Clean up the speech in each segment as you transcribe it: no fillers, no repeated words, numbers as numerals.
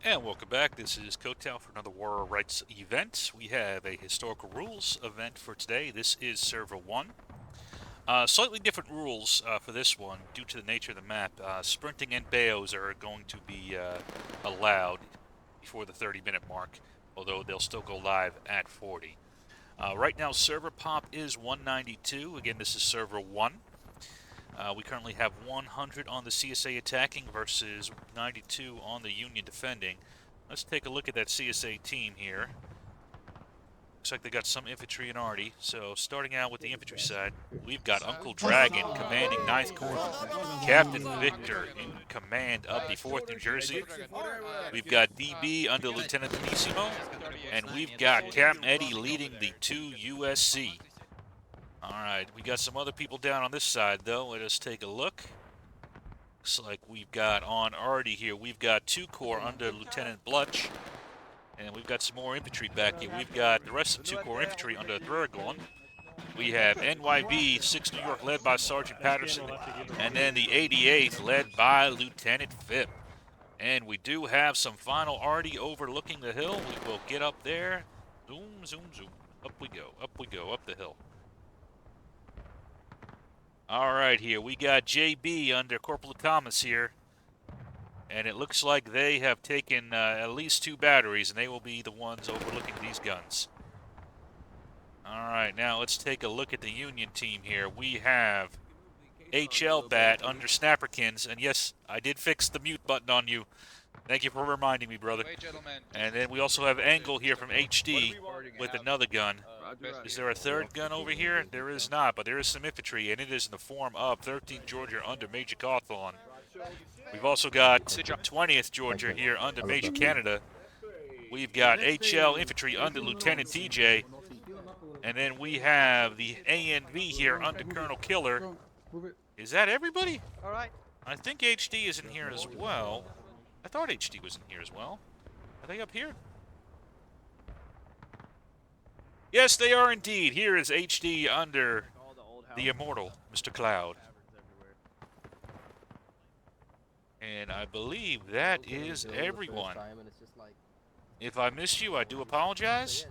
And welcome back. This is Kotal for another Warrior Rights event. We have a historical rules event for today. This is server 1. Slightly different rules for this one due to the nature of the map. Sprinting and BAOs are going to be allowed before the 30-minute mark, although they'll still go live at 40. Right now, server pop is 192. Again, this is server 1. We currently have 100 on the CSA attacking versus 92 on the Union defending. Let's take a look at that CSA team here. Looks like they got some infantry and arty. So starting out with the infantry side, we've got Uncle Dragon commanding 9th Corps, Captain Victor in command of the 4th New Jersey. We've got DB under Lieutenant Benissimo, and we've got Captain Eddie leading the 2 USC. Alright, we got some other people down on this side, though. Let us take a look. Looks like we've got on arty here, we've got 2 Corps under Lieutenant Blutch. And we've got some more infantry back here. We've got the rest of 2 Corps infantry under Thurgoon. We have NYB 6 New York led by Sergeant Patterson. And then the 88th led by Lieutenant Phipp. And we do have some final arty overlooking the hill. We will get up there. Zoom, zoom, zoom. Up we go, up the hill. Alright, here we got JB under Corporal Thomas here. And it looks like they have taken at least 2 batteries, and they will be the ones overlooking these guns. Alright, now let's take a look at the Union team here. We have HL Bat under Snapperkins, and yes, I did fix the mute button on you. Thank you for reminding me, brother. And then we also have Angle here from HD with another gun. Is there a third gun over here? There is not, but there is some infantry, and it is in the form of 13th Georgia under Major Cawthorn. We've also got 20th Georgia here under Major Canada. We've got HL Infantry under Lieutenant TJ. And then we have the ANV here under Colonel Killer. Is that everybody? All right. I think HD is in here as well. I thought HD was in here as well. Are they up here? Yes, they are indeed. Here is HD under the immortal Mr. Cloud. And I believe that is everyone. If I missed you, I do apologize.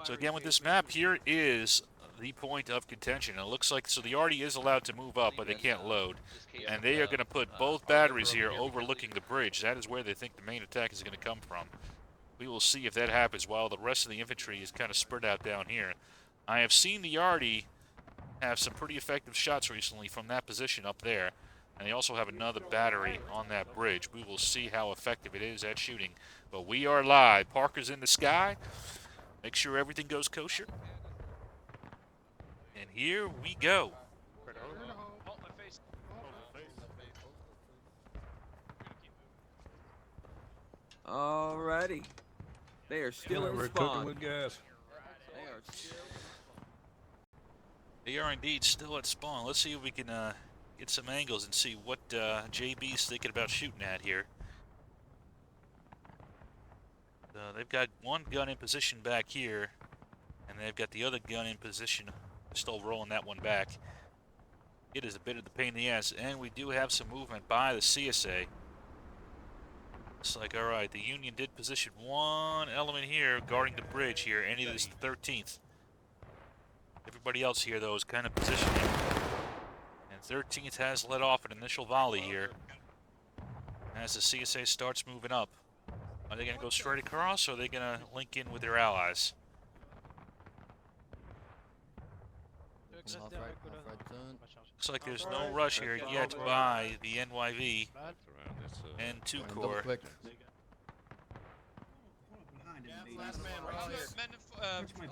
So again, with this map, here is the point of contention. It looks like, so the arty is allowed to move up, but they can't load. And they are going to put both batteries here overlooking the bridge. That is where they think the main attack is going to come from. We will see if that happens while the rest of the infantry is kind of spread out down here. I have seen the arty have some pretty effective shots recently from that position up there. And they also have another battery on that bridge. We will see how effective it is at shooting. But we are live. Parker's in the sky. Make sure everything goes kosher. And here we go. Alrighty. They are still in We're spawn. cooking with gas. They are indeed still at spawn. Let's see if we can get some angles and see what JB's thinking about shooting at here. They've got one gun in position back here, and they've got the other gun in position. They're still rolling that one back. It is a bit of the pain in the ass, and we do have some movement by the CSA. It's like, all right, the Union did position one element here guarding the bridge here, and it is the 13th. Everybody else here, though, is kind of positioning. And 13th has let off an initial volley here as the CSA starts moving up. Are they going to go straight across, or are they going to link in with their allies? Looks like there's no rush here yet by the NYV and 2 Corps.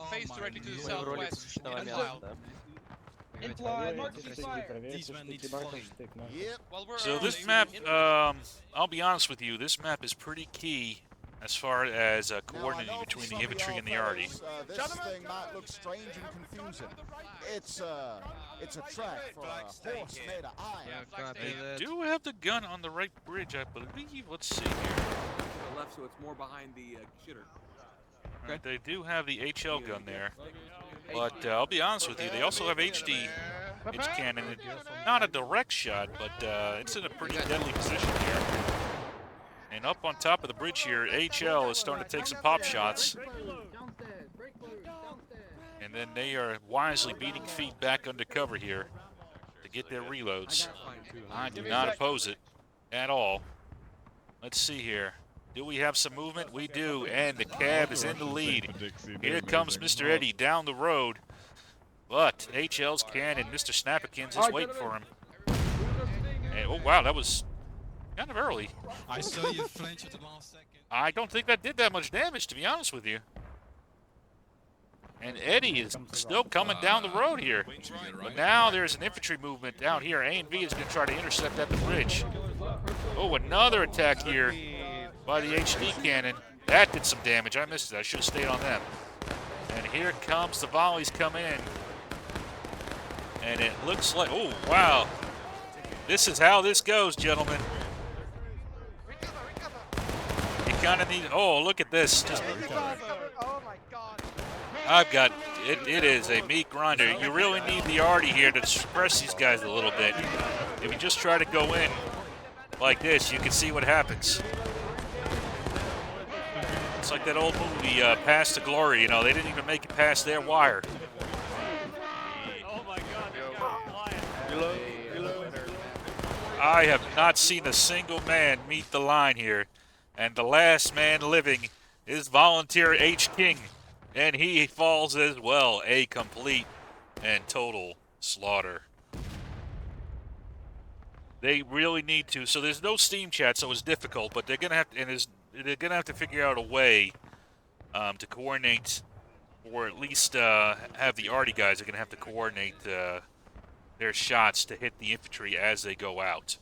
Face directly to the southwest. So this map, I'll be honest with you, this map is pretty key as far as coordinating between the infantry and the arty. This thing might look strange and confusing. It's a track for a horse made of iron. They do have the gun on the right bridge, I believe. Let's see here. To the left, so it's more behind the shitter. Right, they do have the HL gun there. But I'll be honest with you, they also have HD. It's cannon. Not a direct shot, but it's in a pretty deadly position here. And up on top of the bridge here, HL is starting to take some pop shots. And then they are wisely beating feet back under cover here to get their reloads. I do not oppose it at all. Let's see here. Do we have some movement? We do, and the cab is in the lead. Here comes Mr. Eddie down the road. But HL's cannon, Mr. Snapperkins is waiting for him. And, oh, wow, that was kind of early. I saw you flinch at the last second. I don't think that did that much damage, to be honest with you. And Eddie is still coming down the road here. But now there's an infantry movement down here. A&V is going to try to intercept at the bridge. Oh, another attack here by the HD cannon. That did some damage. I missed it. I should have stayed on them. And here comes the volleys come in. And it looks like, oh, wow. This is how this goes, gentlemen. You kind of need, oh, look at this. Just, I've got, it is a meat grinder. You really need the arty here to suppress these guys a little bit. If you just try to go in like this, you can see what happens. It's like that old movie, Path to Glory. You know, they didn't even make it past their wire. I have not seen a single man meet the line here. And the last man living is Volunteer H. King. And he falls as well. A complete and total slaughter. They really need to. So there's no Steam chat, so it's difficult. But they're gonna have to, they're gonna have to figure out a way to coordinate, or at least have the arty guys are gonna have to coordinate their shots to hit the infantry as they go out.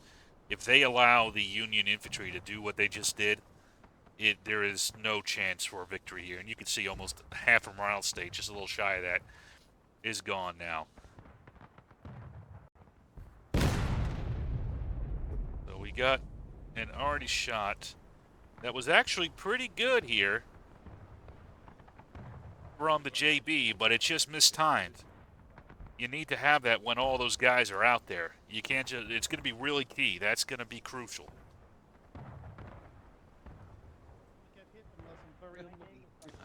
If they allow the Union infantry to do what they just did, there is no chance for a victory here. And you can see almost half of Morale State, just a little shy of that, is gone now. So we got an arty shot that was actually pretty good here from the JB, but it just mistimed. You need to have that when all those guys are out there. You can't just, it's going to be really key. That's going to be crucial.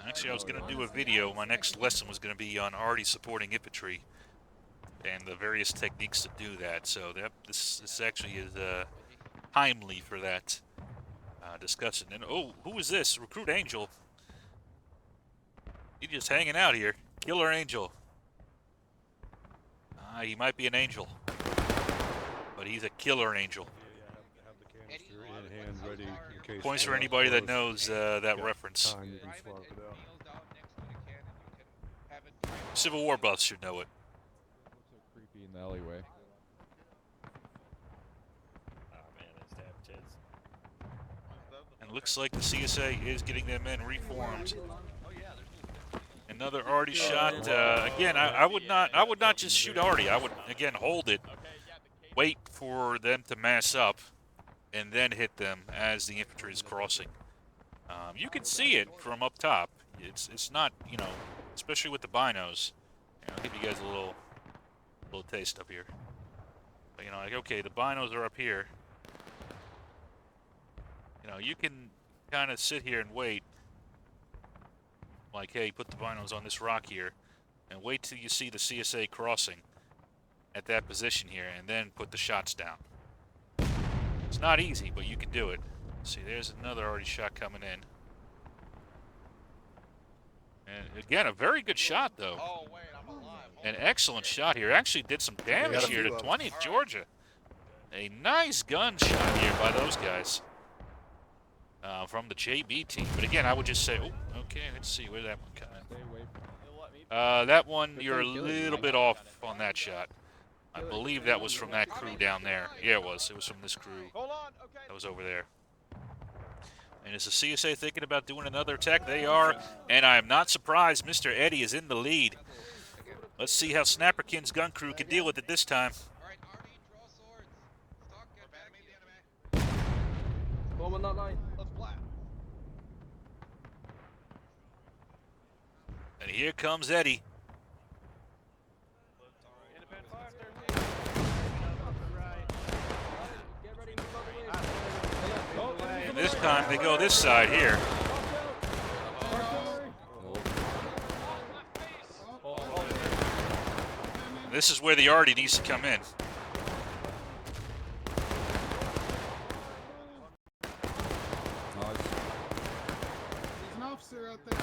Actually, I was going to do a video. My next lesson was going to be on arty supporting infantry and the various techniques to do that. So this actually is timely for that discussion. And oh, who is this? Recruit Angel. He's just hanging out here. Killer Angel. He might be an angel, but he's a killer angel. Points for anybody that knows that reference. Civil War buffs should know it. Creepy in the alleyway. And it looks like the CSA is getting their men reformed. Another arty shot. Again, I would not just shoot arty. I would again hold it, wait for them to mass up, and then hit them as the infantry is crossing. You can see it from up top. It's not, you know, especially with the binos. I'll give you guys a little taste up here. But, you know, like, okay, the binos are up here. You know, you can kind of sit here and wait. Like, hey, put the binos on this rock here, and wait till you see the CSA crossing at that position here, and then put the shots down. It's not easy, but you can do it. See, there's another arty shot coming in. And again, a very good shot, though. Oh, wait, I'm alive. An excellent shot here. Actually did some damage here to 20th Georgia. A nice gun shot here by those guys. From the JB team. But again, I would just say, oh, okay, let's see, where's that one coming? That one, you're a little bit off on that shot. I believe that was from that crew down there. Yeah, it was. It was from this crew that was over there. And is the CSA thinking about doing another attack? They are, and I am not surprised Mr. Eddie is in the lead. Let's see how Snapperkin's gun crew can deal with it this time. Alright, Artie, draw swords. Stock, get back, the enemy. Bomb on that line. Let's blast. And here comes Eddie. And this time they go this side here. This is where the Artie needs to come in. There's an officer out there.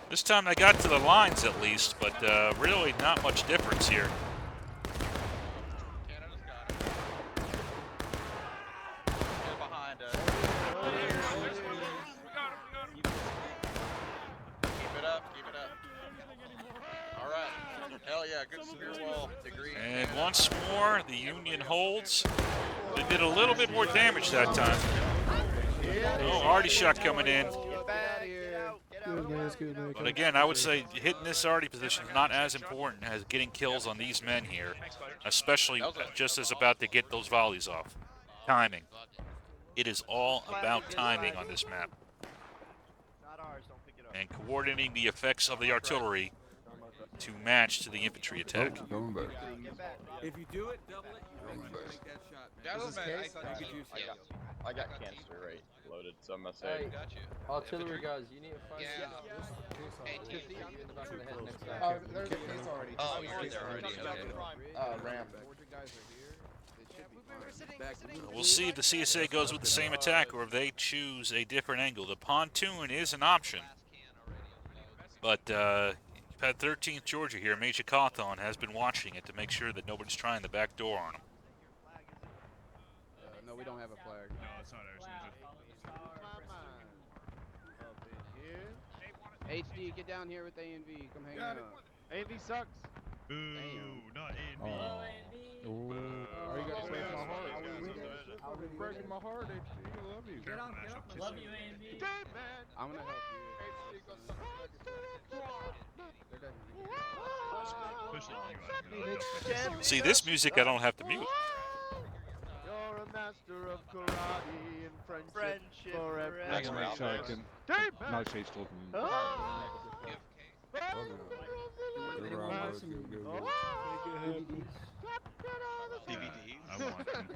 This time they got to the lines at least, but really not much difference here. Canada's got it. Get behind us. Keep it up, keep it up. Alright. Hell yeah, good spear wall. Degree. And once more, the Union holds. They did a little bit more damage that time. Oh, Artie shot coming in. But again, I would say hitting this Artie position is not as important as getting kills on these men here, especially just as about to get those volleys off. Timing. It is all about timing on this map. And coordinating the effects of the artillery to match to the infantry attack. If you do it, double it. You really make that shot, man. Gentlemen, I thought you could use it. I got canister right loaded, so I'm gonna say. Hey, Got you. artillery guys, you need to find Yeah. you in the back of the head next time. Oh, there's a case already. Oh, you're in there already. Okay. Ram. We'll see if the CSA goes with the same attack or if they choose a different angle. The pontoon is an option, but you've had 13th Georgia here. Major Cawthon has been watching it to make sure that nobody's trying the back door on him. No, we don't have a flag. No, it's not ours. HD, get down here with A&V. Come hang out. A&V sucks. Boo, not A&B. Are you gonna break my heart? You're breaking my heart, HD. I love you. Love you, A&B. I'm gonna help you. See, this music I don't have to mute. You're a master of karate and friendship forever. Next round. Nice H told me. I want them.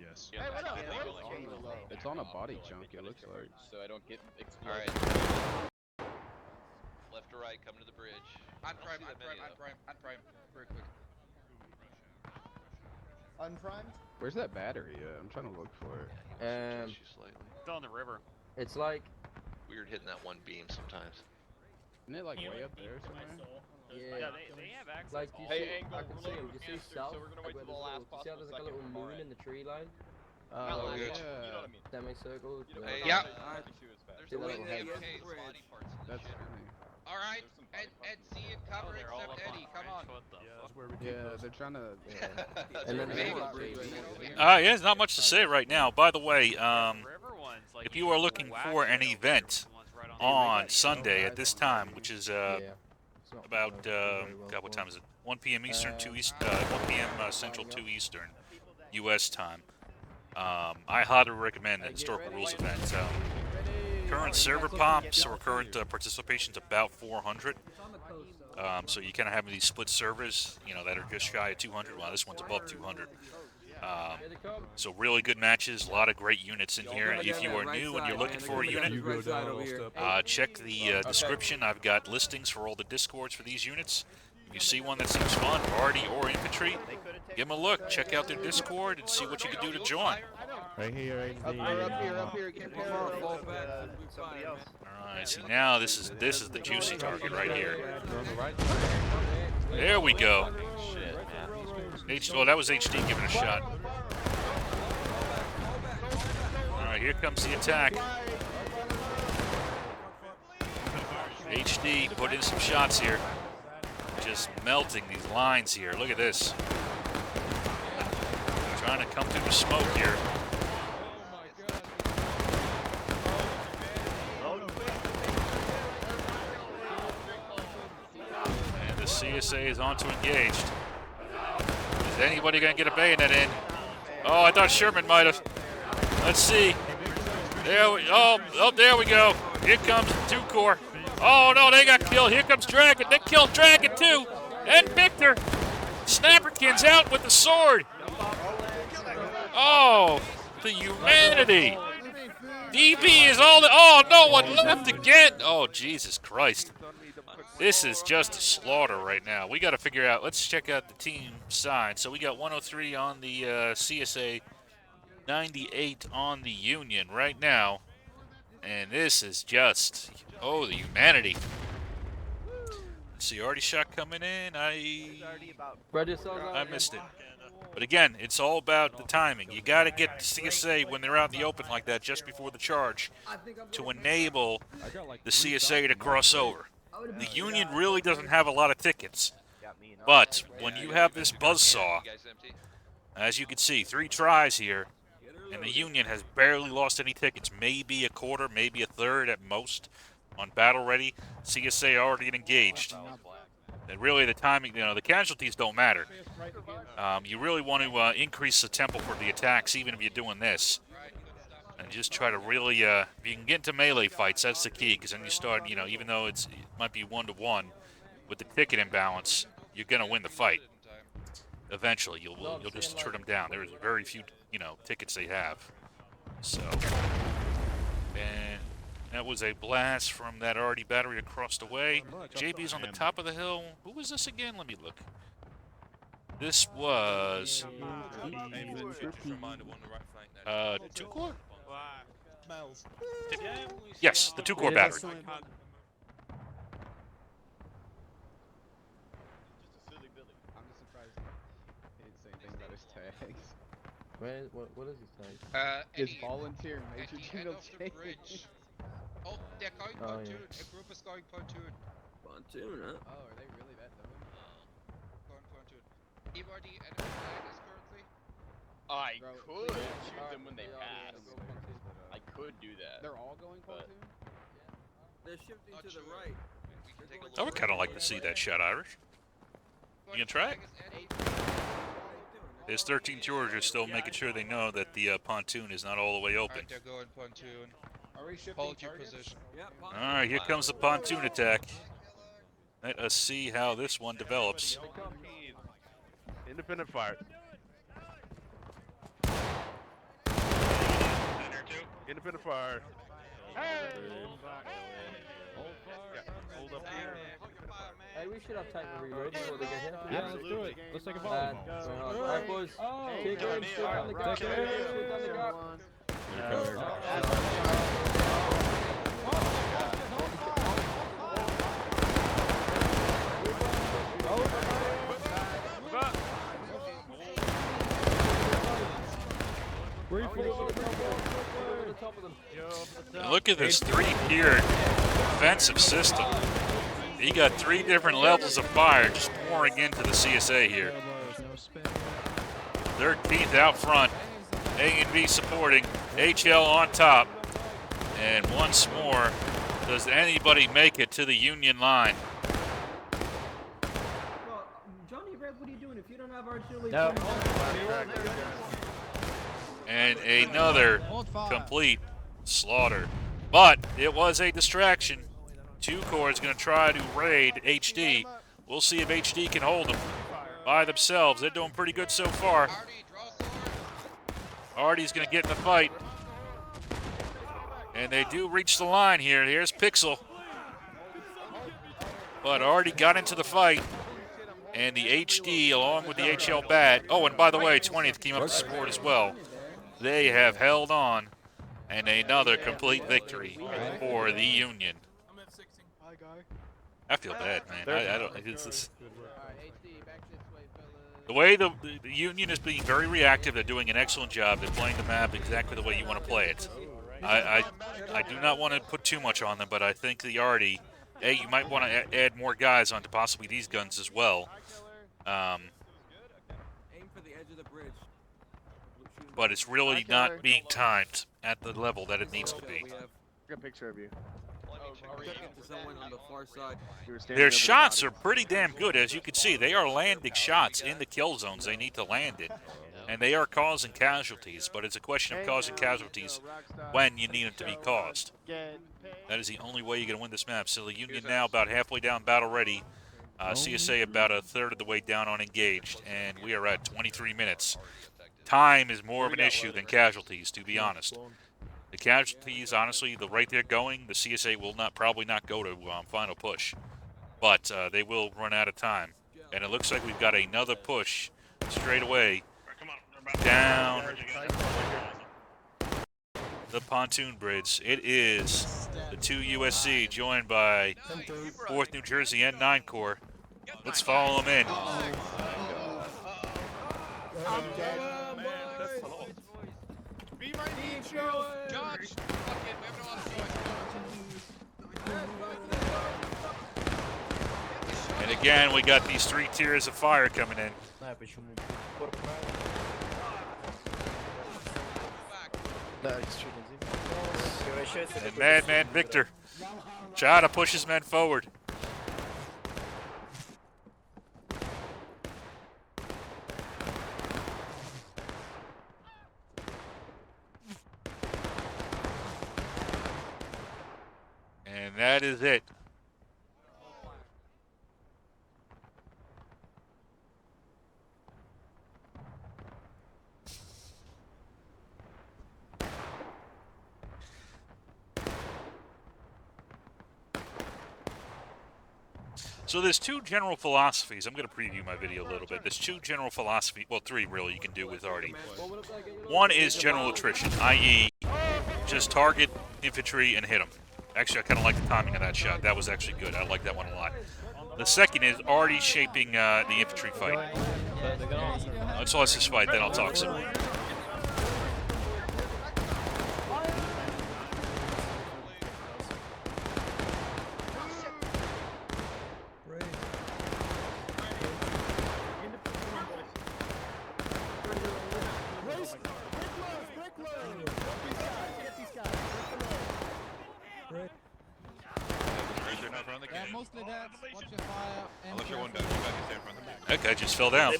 Yes. Hey, what up? It's on a body chunk, it looks like. So I don't get exploded. Alright. Left to right, come to the bridge. On prime, on prime, on prime, on prime. Very quick. Unprimed? Where's that battery at? I'm trying to look for it. Still in the river. It's like Weird hitting that one beam sometimes. Isn't it like way up there somewhere? yeah, They have access. like you Hey, see, Angle, I can we're see looking him. for You see canisters, south, so we're gonna like wait where till the there's last a little, see how there's like a little possible moon second in the tree line? Oh, good. You know what I mean? Semicircle. Hey, Yeah. There's See a that way little to head? okay, body parts. That's funny. Alright, Ed C and cover except Eddie, come on. What the fuck? Yeah, they're trying to. And then Maybe. Yeah, there's not much to say right now. By the way, River ones, like, if you are looking for an event on Sunday at this time, which is yeah. It's not about very well God, what time formed. is it? 1 p.m. Eastern, 1 p.m. Central, 2 Eastern, U.S. time. I highly recommend the Historical Rules event. Current server pops or current participation's about 400. So you kind of have these split servers, you know, that are just shy of 200. Well, this one's above 200. Here they come. So really good matches, a lot of great units in here. If you are new and you're looking for a unit, check the description. I've got listings for all the discords for these units. If you see one that seems fun, Artie or infantry, give them a look. Check out their Discord and see what you can do to join. Right here, Up here, get Somebody else. All right, see now this is the juicy target right here. You're on the right. There we go. Shit, man. Well, that was HD giving a shot. All right, here comes the attack. HD put in some shots here. Just melting these lines here. Look at this. Trying to come through the smoke here. And the CSA is on to engaged. Is anybody going to get a bayonet in? Oh, I thought Sherman might have. Let's see. There we there we go. Here comes 2 Corps. Oh no, they got killed. Here comes Dragon. They killed Dragon too. And Victor! Snapperkin's out with the sword! Oh, the humanity! DB is all the... Oh, no one left again! Oh, Jesus Christ. This is just a slaughter right now. We got to figure out... Let's check out the team side. So we got 103 on the CSA, 98 on the Union right now. And this is just... Oh, the humanity. Let's see, already shot coming in. I missed it. But again, it's all about the timing. You got to get CSA when they're out in the open like that just before the charge to enable the CSA to cross over. The Union really doesn't have a lot of tickets. But when you have this buzzsaw, as you can see, 3 tries here, and the Union has barely lost any tickets. Maybe a quarter, maybe a third at most on battle ready. CSA already engaged. And really the timing, the casualties don't matter. You really want to increase the tempo for the attacks, even if you're doing this. And just try to really, if you can get into melee fights, that's the key. Because then you start, even though it might be 1-to-1, with the ticket imbalance, you're going to win the fight. Eventually, you'll just turn them down. There's very few, tickets they have. So, and that was a blast from that already battery across the way. JB's on the top of the hill. Who was this again? Let me look. This was 2-core? Yes, the 2-core battery. I'm just surprised he didn't say anything about his tags. What is his tag? His volunteer major general change. Oh, they're going Oh, pontoon. yeah. A group is going pontoon. Pontoon, huh? Oh, are they really that dumb? Going pontoon. Anybody enemy flag is currently? I Bro, could they- shoot them when they they all pass. go pontoon, but, I could do that. They're all going But- pontoon? They're shifting Not to the sure. right. We can take a I would look. kind of like to see that shot, Irish. You gonna try it? His 13 George is still making sure they know that the pontoon is not all the way open. Alright, they're going pontoon. Are we shifting Hold your targets? position. Yep, All right, here comes the pontoon attack. Let us see how this one develops. Independent fire. Independent fire. Hey! Yeah, hold up here. Hey, we should have time to reload before they get here. Yeah, let's do it. Let's take a And, volleyball. alright, boys. Take it, shoot on the gap. Shoot on the gap. And look at this 3-tiered defensive system. He got 3 different levels of fire just pouring into the CSA here. 13th out front, A and B supporting, HL on top. And once more, does anybody make it to the Union line? Johnny Red, what are you doing if you don't have artillery? And another complete slaughter. But it was a distraction. 2-core is going to try to raid HD. We'll see if HD can hold them by themselves. They're doing pretty good so far. Artie, draw sword. Artie's going to get in the fight. And they do reach the line here. Here's Pixel. But Artie got into the fight. And the HD, along with the HL Bat. Oh, and by the way, 20th came up to support as well. They have held on. And another complete victory for the Union. I feel bad, man. I don't. It's just, HD, back this way, fellas. the way the Union is being very reactive. They're doing an excellent job. They're playing the map exactly the way you want to play it. I do not want to put too much on them, but I think the Artie, you might want to add more guys onto possibly these guns as well. Aim for the edge of the bridge. But it's really not being timed at the level that it needs to be. We have Good picture of you. took it to someone on the far side. Their shots are pretty damn good, as you can see. They are landing shots in the kill zones they need to land in. And they are causing casualties, but it's a question of causing casualties when you need them to be caused. That is the only way you're going to win this map. So the Union now about halfway down battle ready. CSA about a third of the way down on engaged, and we are at 23 minutes. Time is more of an issue than casualties, to be honest. The casualties, honestly, the rate they're going, the CSA will probably not go to final push, but they will run out of time. And it looks like we've got another push straight away down the pontoon bridge. It is the 2 USC joined by 4th New Jersey and 9 Corps. Let's follow them in. I'm dead. Be my Josh. Fuck it, we have no other choice. And again, we got these 3 tiers of fire coming in. And Madman Victor trying to push his men forward. And that is it. So there's 2 general philosophies. I'm going to preview my video a little bit. There's 2 general philosophies, well 3 really you can do with Artie. One is general attrition, i.e. just target infantry and hit them. Actually, I kind of like the timing of that shot. That was actually good. I like that one a lot. The second is already shaping the infantry fight. So let's just fight, then I'll talk some more. That guy just fell down.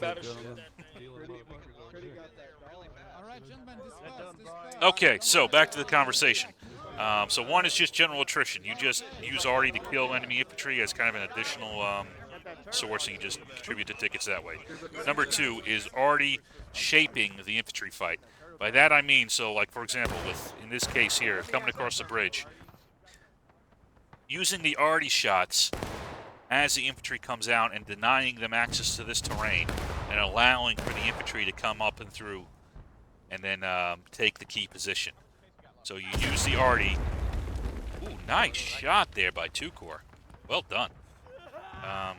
Okay, so back to the conversation. So one is just general attrition. You just use Artie to kill enemy infantry as kind of an additional source, and you just contribute to tickets that way. Number 2 is Artie shaping the infantry fight. By that I mean, so like for example, in this case here, coming across the bridge, using the Artie shots as the infantry comes out and denying them access to this terrain and allowing for the infantry to come up and through and then take the key position. So you use the Artie. Ooh, nice shot there by 2 Corps. Well done. That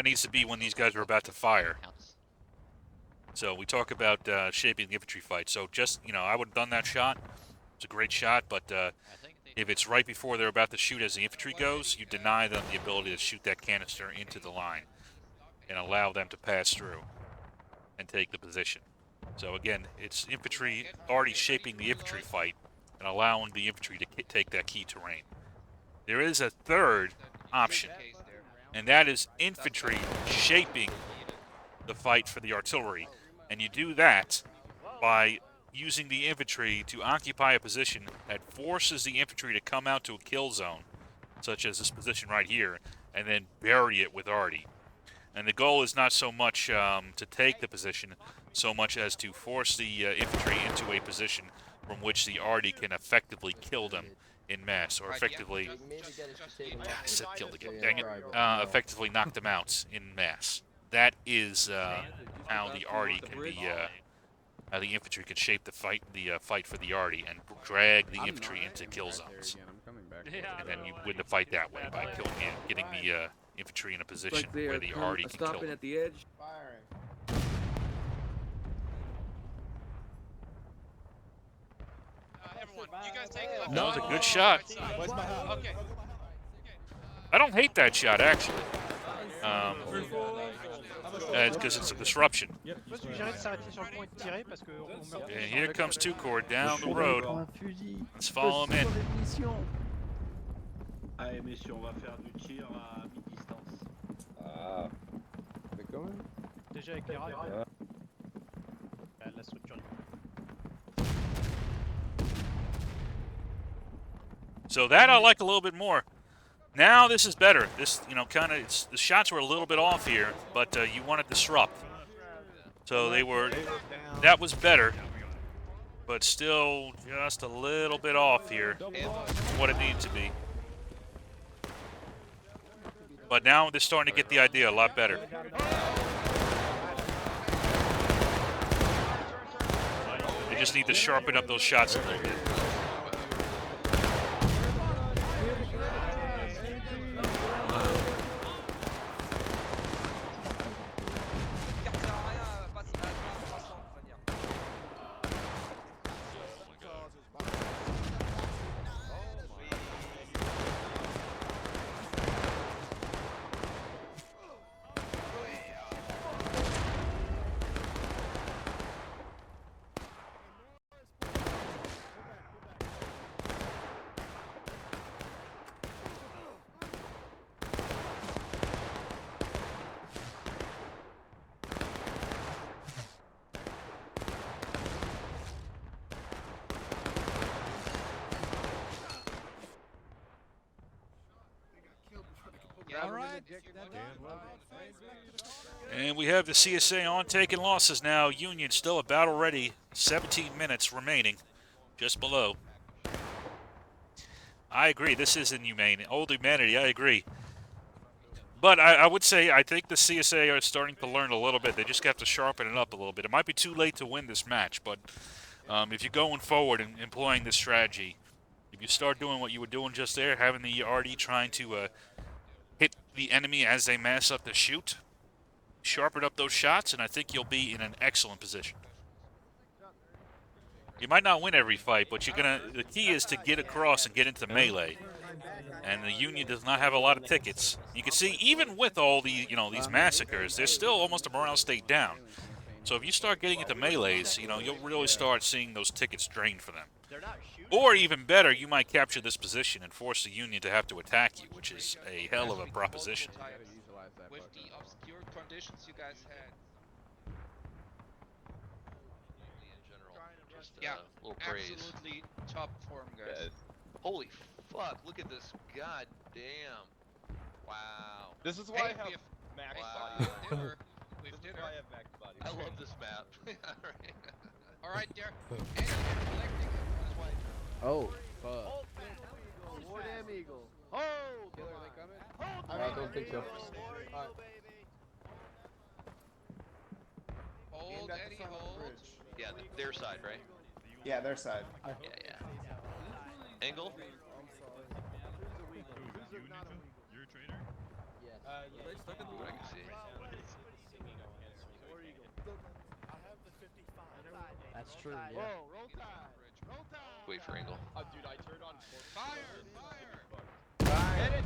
needs to be when these guys are about to fire. So we talk about shaping the infantry fight. So just, I would have done that shot. It's a great shot, but if it's right before they're about to shoot as the infantry goes, you deny them the ability to shoot that canister into the line and allow them to pass through and take the position. So again, it's infantry already shaping the infantry fight and allowing the infantry to take that key terrain. There is a third option, and that is infantry shaping the fight for the artillery. And you do that by using the infantry to occupy a position that forces the infantry to come out to a kill zone, such as this position right here, and then bury it with Artie. And the goal is not so much to take the position, so much as to force the infantry into a position from which the Artie can effectively kill them in mass, or effectively... I said killed again, dang it. Effectively knock them out in mass. That is how the Artie can be... how the infantry can shape the fight for the Artie and drag the infantry into kill zones. And then you win the fight that way by getting the infantry in a position where the Artie can kill them. At the edge. That was a good shot. I don't hate that shot, actually. Because it's a disruption. And here comes 2 Corps down the road. Let's follow him in. So that I like a little bit more. Now this is better. This, kind of, the shots were a little bit off here, but you want to disrupt. So that was better, but still just a little bit off here, what it needs to be. But now they're starting to get the idea a lot better. They just need to sharpen up those shots a little bit. And we have the CSA on taking losses now. Union still a battle ready. 17 minutes remaining. Just below. I agree. This is inhumane. Old humanity, I agree. But I would say I think the CSA are starting to learn a little bit. They just have to sharpen it up a little bit. It might be too late to win this match, but if you're going forward and employing this strategy, if you start doing what you were doing just there, having the RD trying to hit the enemy as they mass up to shoot, sharpen up those shots, and I think you'll be in an excellent position. You might not win every fight, but the key is to get across and get into melee. And the Union does not have a lot of tickets. You can see, even with all the, these massacres, there's still almost a morale state down. So if you start getting into melees, you'll really start seeing those tickets drained for them. Or even better, you might capture this position and force the Union to have to attack you, which is a hell of a proposition. With the obscure conditions you guys had. Yeah, little praise. Absolutely top form, guys. Holy fuck, look at this. God damn. Wow. This is why I have max body. We've dinner. I have max body. I love this map. Alright, there. Oh, fuck. War damn eagle. Oh! Killer, are they coming? I don't think so. Hold, Eddie, hold. Yeah, their side, right? Yeah, their side. Yeah. Angle? You're a traitor? I can see. That's true, yeah. Whoa, roll tide. Roll tide. Wait for angle. Dude, I turned on Fire! Hit it.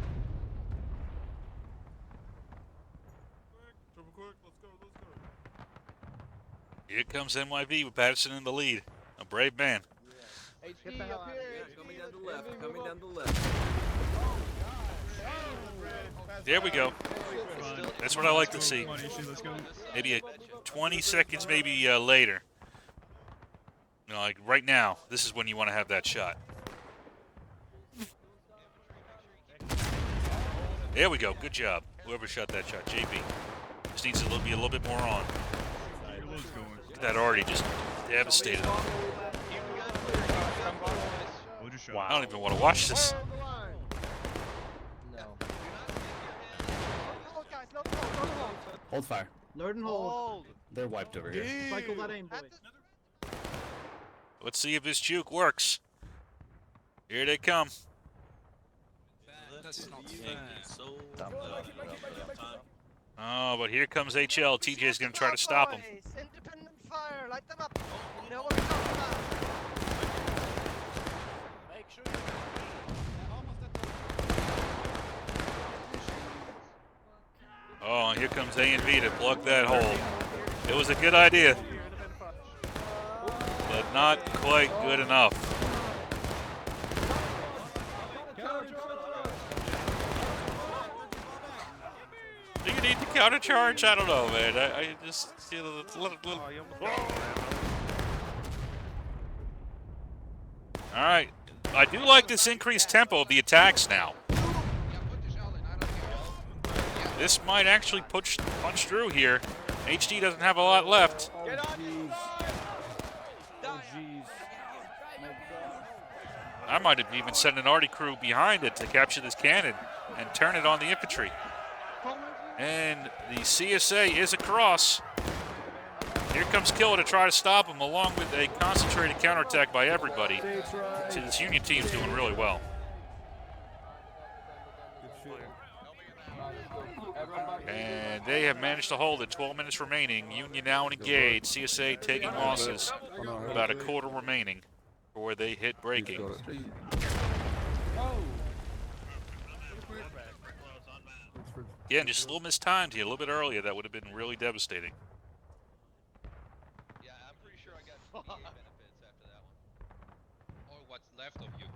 Quick, let's go. Here comes NYV with Patterson in the lead. A brave man. Get the hell out of here. Coming down the left. Coming down the left. There we go. That's what I like to see. Come on, Ishi, let's go. Maybe 20 seconds, maybe later. Like right now, this is when you want to have that shot. There we go. Good job. Whoever shot that shot, JB. Just needs to be a little bit more on. Let's go. Look at that already just devastated. Hold your shot. I don't even want to watch this. Hold fire. Load and hold. They're wiped over here. Cycle that aim, boys. Let's see if this juke works. Here they come. Oh, but here comes HL. TJ's going to try to stop him. Independent fire, light them up. You know what I'm talking about. Make sure Oh, and here comes A&V to plug that hole. It was a good idea, but not quite good enough. Do you need to counter charge? I don't know, man. I just feel a little. All right, I do like this increased tempo of the attacks now. This might actually punch through here. HD doesn't have a lot left. Get on his side! Oh, jeez. I might have even sent an arty crew behind it to capture this cannon and turn it on the infantry. And the CSA is across. Here comes Killer to try to stop him, along with a concentrated counterattack by everybody. So this Union team's doing really well. And they have managed to hold it. 12 minutes remaining. Union now engaged. CSA taking losses. About a quarter remaining before they hit breaking. Again, just a little mistimed here, a little bit earlier. That would have been really devastating. Yeah, I'm pretty sure I got VA benefits after that one. Or what's left of you.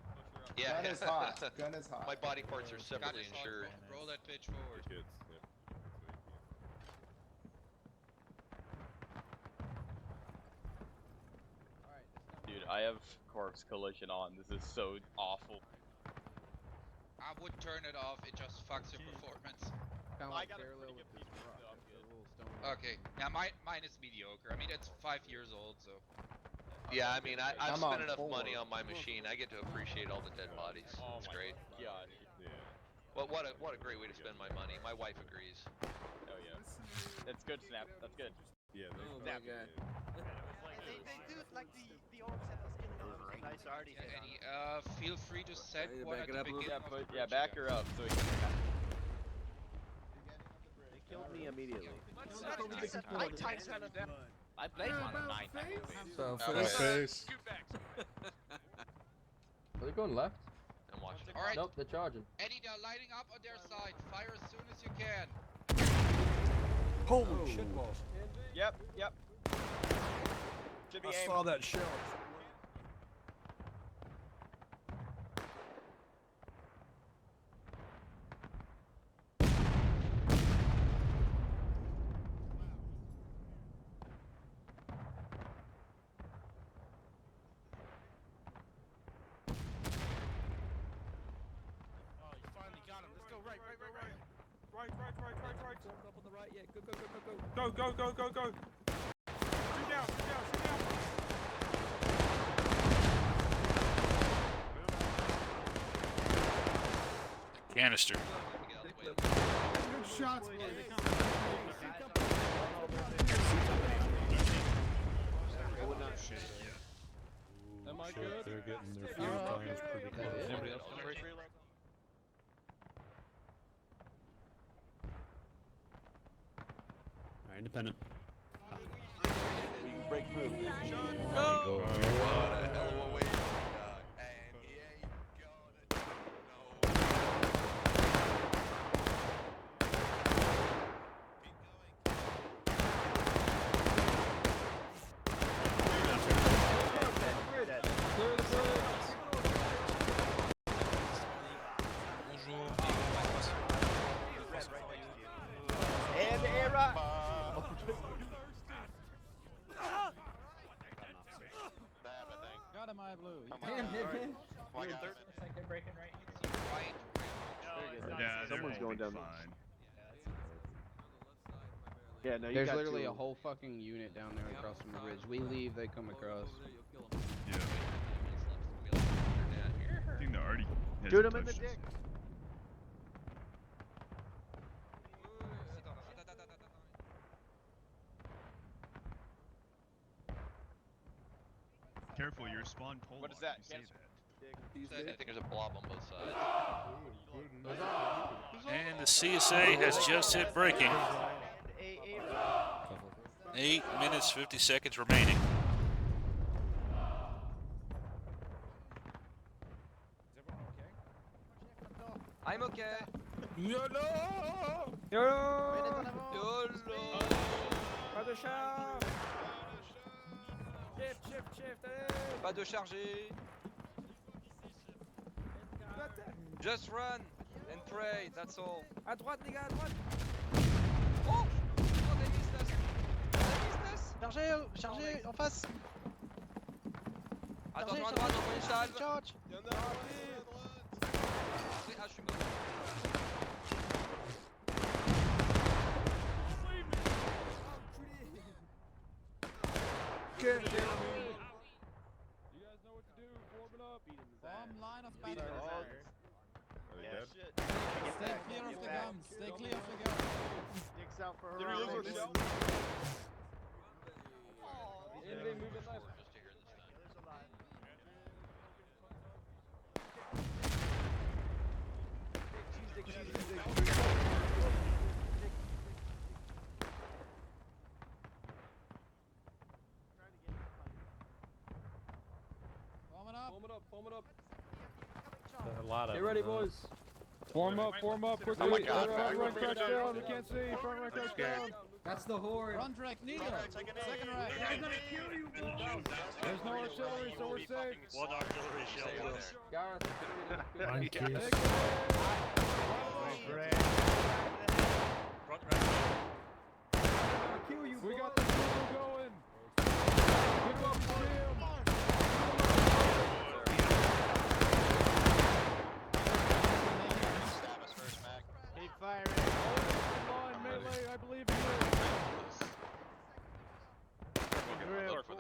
Yeah. Gun is hot. Gun is hot. My body parts are Gun separately is hot. insured. Roll that bitch forward. Dude, I have Corpse Collision on. This is so awful. I would turn it off. It just fucks your performance. Kind of I like got a parallel pretty with good this PC, rock. so I'm It's a good. little stone. Okay. Now mine is mediocre. I mean, it's 5 years old, so. Yeah, I mean, I've I'm spent on enough 4. money on my machine. I get to appreciate all the dead bodies. Oh It's my great. God. Well, what a great way to spend my money. My wife agrees. Oh yeah. That's good, Snap. That's good. Oh my god. They do it like the orcs that was killing all those nice arty Yeah, Eddie, feel free to set Yeah, one back at it the up a little beginning Yeah, of the bridge. back her up so we can. They killed me immediately. I typed that down. I played on a 9. So Uh, for this, Are they going left? I'm watching. All right, Nope, they're charging. Eddie, they're lighting up on their side. Fire as soon as you can. holy shit balls. Yep. Should be I aimed. saw that shell. Go. Canister. Good shots, Am I good? They're getting their fuel times pretty close. Alright, independent. Break through. What a hell of a way to die. And he ain't gonna no. Clear the bridge. And era. Got him, I blue. Right. Yeah, Someone's going down. fine. Yeah, no, you There's got literally two. a whole fucking unit down there across from the bridge. We leave, they come across. Yeah. I think the already has Shoot him in the touched dick. Careful, your spawn pole. What is that? You say that. I think there's a blob on both sides. And the CSA has just hit breaking. 8 minutes, 50 seconds remaining. I'm okay. YOLO! Pas de charge. Shift, allez. Pas de charger. Just run and pray, that's all. À droite, les gars, à droite. Oh, they missed us. Chargez, en face. Attention à droite, on salve. Charge. Ah, je suis mort. Jeremy. You guys know what to do. Form it up. Form line of Beat him in his battle. ass. Stay clear of the guns. Stay clear of the guns. Dicks out for Did we lose our shell? Indy, move it nice. Form it up. Foam it up, foam it up. A lot of Get ready, boys. Form up quickly. Oh my God. Front rank crouch down. We can't see. Front rank crouch down. That's the horde. Front rack needle. Second rack. There's no artillery, so we're safe. One artillery shell. Gareth, Thank you. Front rank. We got the signal going. Pick up the jam. Keep firing. Line melee, I believe in you.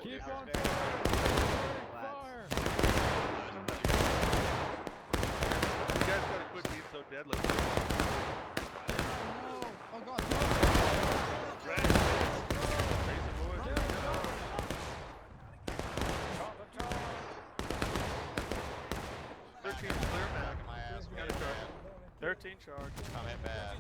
Keep on fire. You guys gotta quit being so deadly. No. Oh God. Clear back. My ass. We got a charge. 13 charge. Coming bad.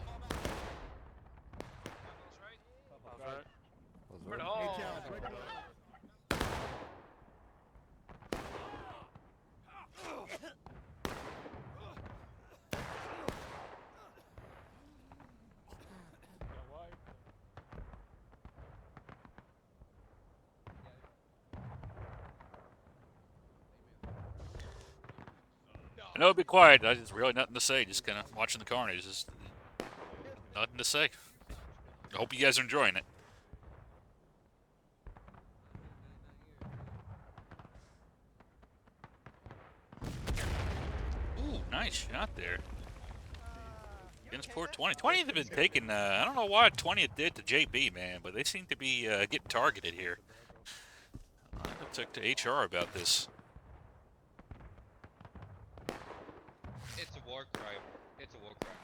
I know, be quiet. There's really nothing to say. Just kind of watching the carnage. Just nothing to say. I hope you guys are enjoying it. Ooh, nice shot there. Against Port 20. 20th have been taking, I don't know why 20th did to JB, man, but they seem to be getting targeted here. I'll talk to HR about this. It's a war crime. It's a war crime.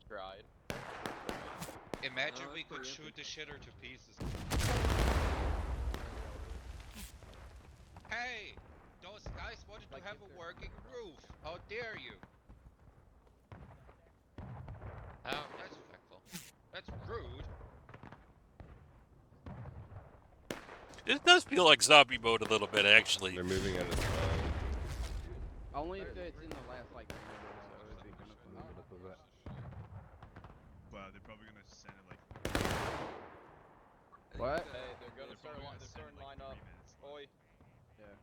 Tried. Imagine we could shoot the shitter to pieces. Hey! Those guys wanted to have a working roof. How dare you? Oh, that's respectful. That's rude. It does feel like zombie mode a little bit, actually. They're moving at a time. Only if it's in the last like 3 minutes, so it'd be kind of a little bit of that. Wow, they're probably gonna send it like. What? Hey, they're gonna start line up. Oi. Yeah.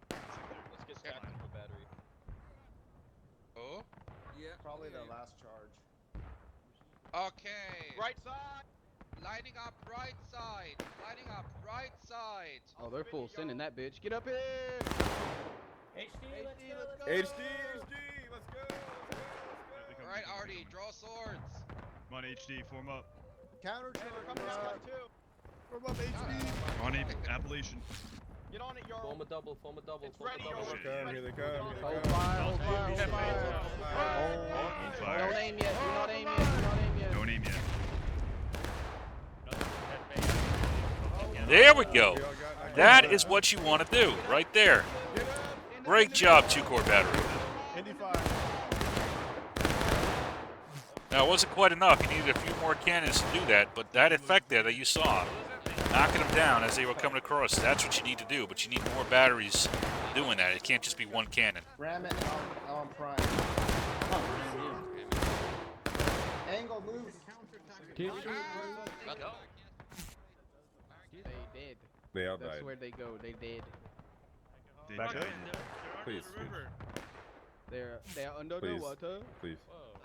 Let's get stacked into a battery. Oh? Yeah. Probably the last charge. Okay. Right side. Lining up right side. Lining up right side. Oh, they're full sending that bitch. Get up here! HD, let's go. HD, let's go. Alright, Artie, draw swords. Come on, HD, form up. Counter charge. Form up HD. On Appalachian. Get on it, Yarl. Form a double, form a double, It's ready, Yarl. Here they come. Hold fire, hold fire, hold fire. On fire. Don't aim yet, do not aim yet, do not aim yet. Don't aim yet. There we go. That is what you want to do, right there. Great job, 2-core battery. Now, it wasn't quite enough. You needed a few more cannons to do that, but that effect there that you saw, knocking them down as they were coming across, that's what you need to do, but you need more batteries doing that. It can't just be one cannon. Ram it on prime. Angle move. They did. They all That's died. where they go, they did. They Back died. up. Please, They're under the Please. water. please.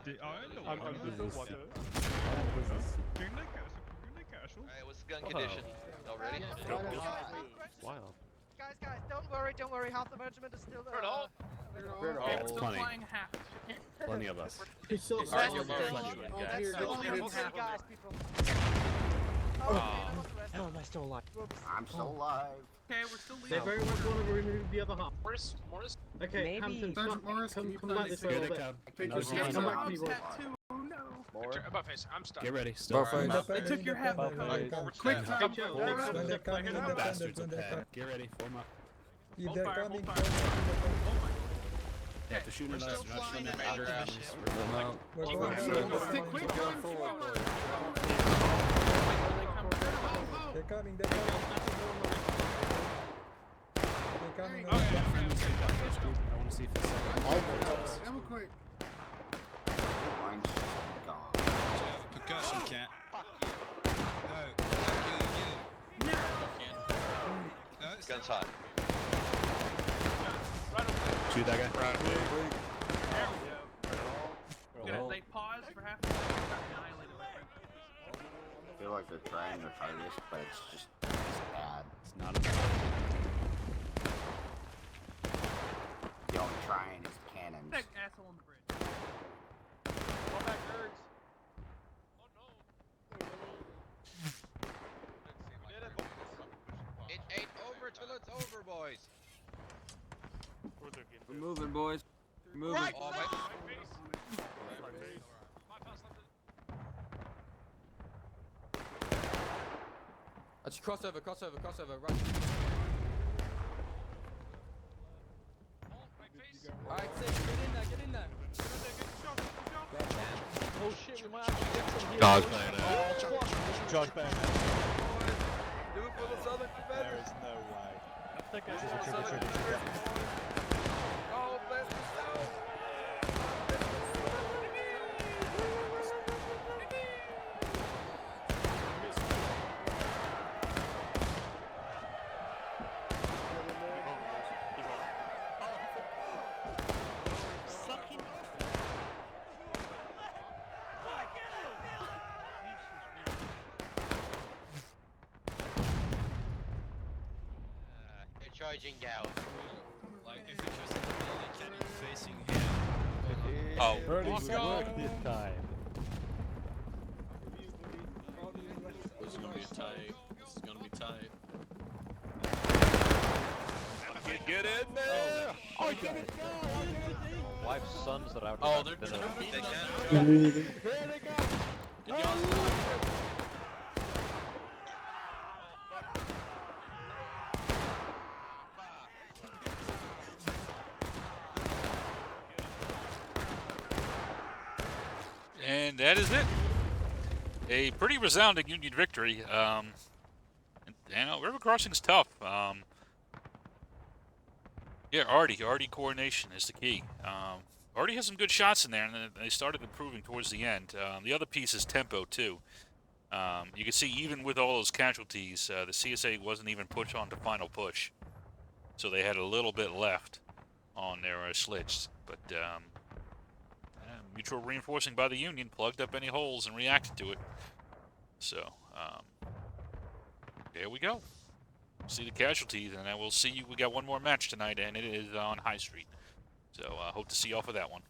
They are in the I'm water. under the water. Alright, what's the gun condition? Y'all ready? Wild. Guys, don't worry. Half the regiment is still there. Plenty. Plenty of us. Guys, people. Oh, How am I still alive? I'm still alive. Okay, we're still They very much want to remove the other half. Morris. Okay, Maybe. Hampton, Sergeant Morris, come can you back this way a Get little it, bit. Cub. Another Come one. back to me, Roy. Oh no. Above face, I'm stuck. Get ready. Stop. They took your hat. Quick Hey, time. chill. Bastards will pack. Get ready. Form up. If they're coming, Yeah, they're shooting at us. They're not shooting at Major our ass. enemies. Stick quick time forward. They're coming. Friendly take that first group. I want to see if it's second. Ammo quick. Mine's gone. Percussion cat. No, it's Guns hot. Shoot that guy. they paused for half a second. Annihilated my friend. I feel like they're trying their hardest, but it's bad. It's not enough. The only trying is cannons. That asshole on the bridge. Fall back, nerds. It ain't over till it's over, boys. We're moving, boys. We're moving. Oh, wait. That's crossover, right. Alright, Sid, get in there. Oh shit, we might actually get some here. Dodge Josh Bayonet. Do it for the Southern Defenders. There is no way. Oh, bless the South. They're charging down. like if it was a cannon facing him. Oh. this time. This is gonna be tight. This is gonna be tight. Get in there! Oh, get it! Wife's sons are out. Oh, they're they can. There they go! Did y'all And that is it. A pretty resounding Union victory. River Crossing's tough. Yeah, Artie coordination is the key. Artie has some good shots in there, and they started improving towards the end. The other piece is tempo, too. You can see even with all those casualties, the CSA wasn't even pushed on to final push. So they had a little bit left on their slits. But mutual reinforcing by the Union plugged up any holes and reacted to it. So, there we go. See the casualties, and then we'll see. We got one more match tonight, and it is on High Street. So, hope to see y'all for that one.